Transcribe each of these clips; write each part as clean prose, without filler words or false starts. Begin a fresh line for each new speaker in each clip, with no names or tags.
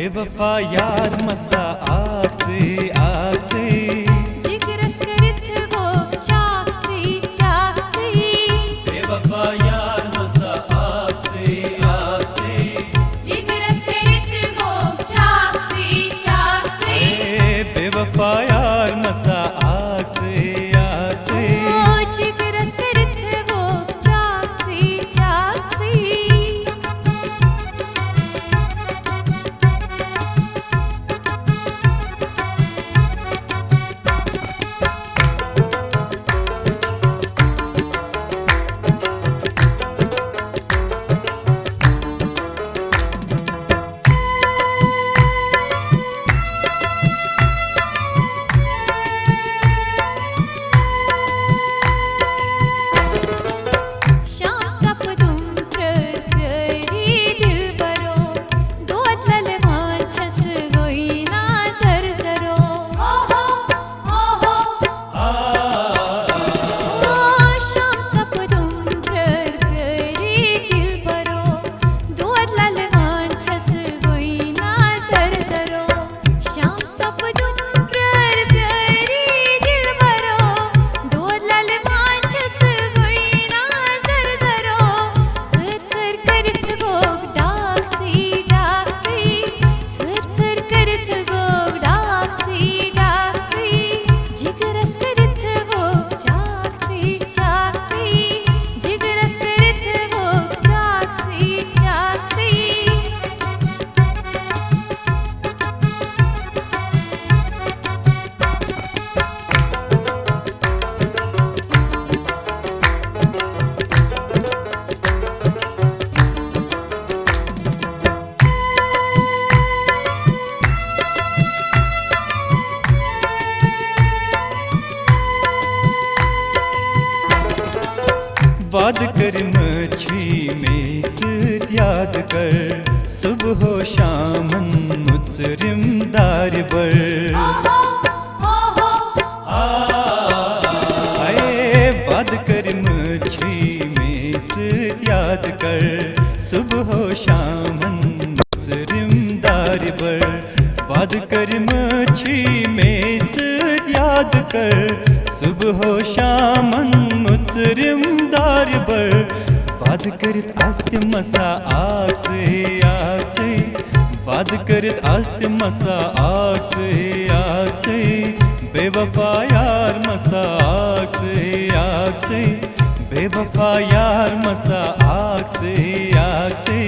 बेवफा यार मसा आसे आसे
जिगरस करित गो चाकसी चाकसी
बेवफा यार मसा आसे आसे
जिगरस करित गो चाकसी चाकसी
बेवफा यार मसा आसे आसे
जिगरस करित गो चाकसी चाकसी
वाद कर मछी में सित याद कर सुबह हो शामन मुत्सरिमदार बर आए वाद कर मछी में सित याद कर सुबह हो शामन मुत्सरिमदार बर वाद कर मछी में सित याद कर सुबह हो शामन मुत्सरिमदार बर वाद करित आस्त मसा आसे आसे वाद करित आस्त मसा आसे आसे बेवफा यार मसा आसे आसे बेवफा यार मसा आसे आसे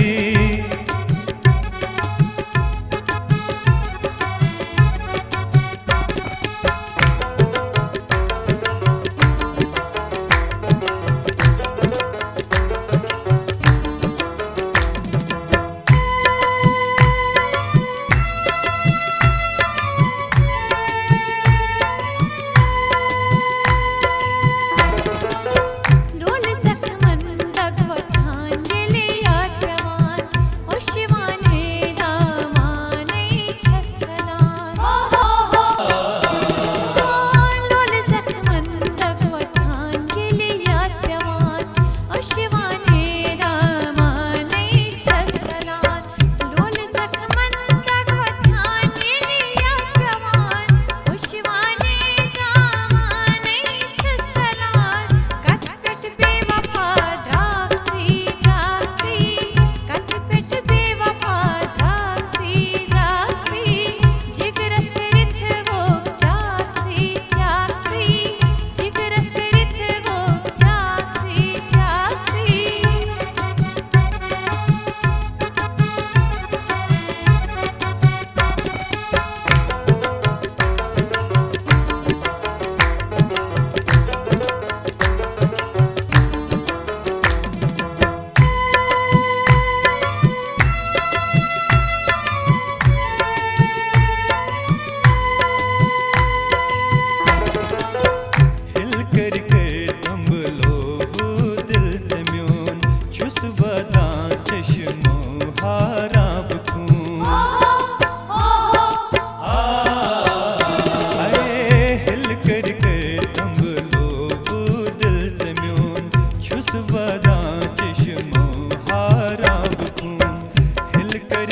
हिल कर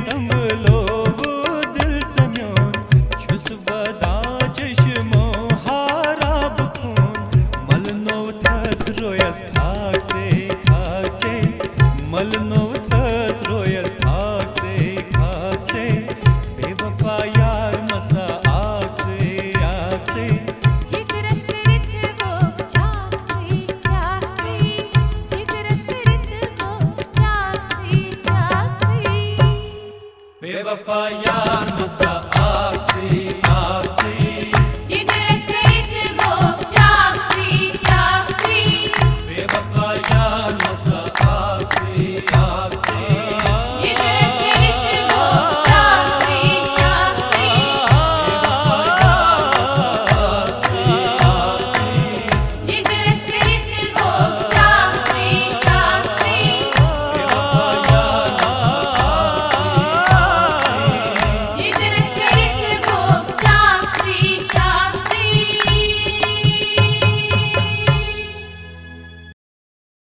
तम लो रोयस खाक से बेवफा यार मसा आग से
जिगरस करित वो चाकसी चाकसी जिगरस करित वो चाकसी चाकसी
बेवफा यार मसा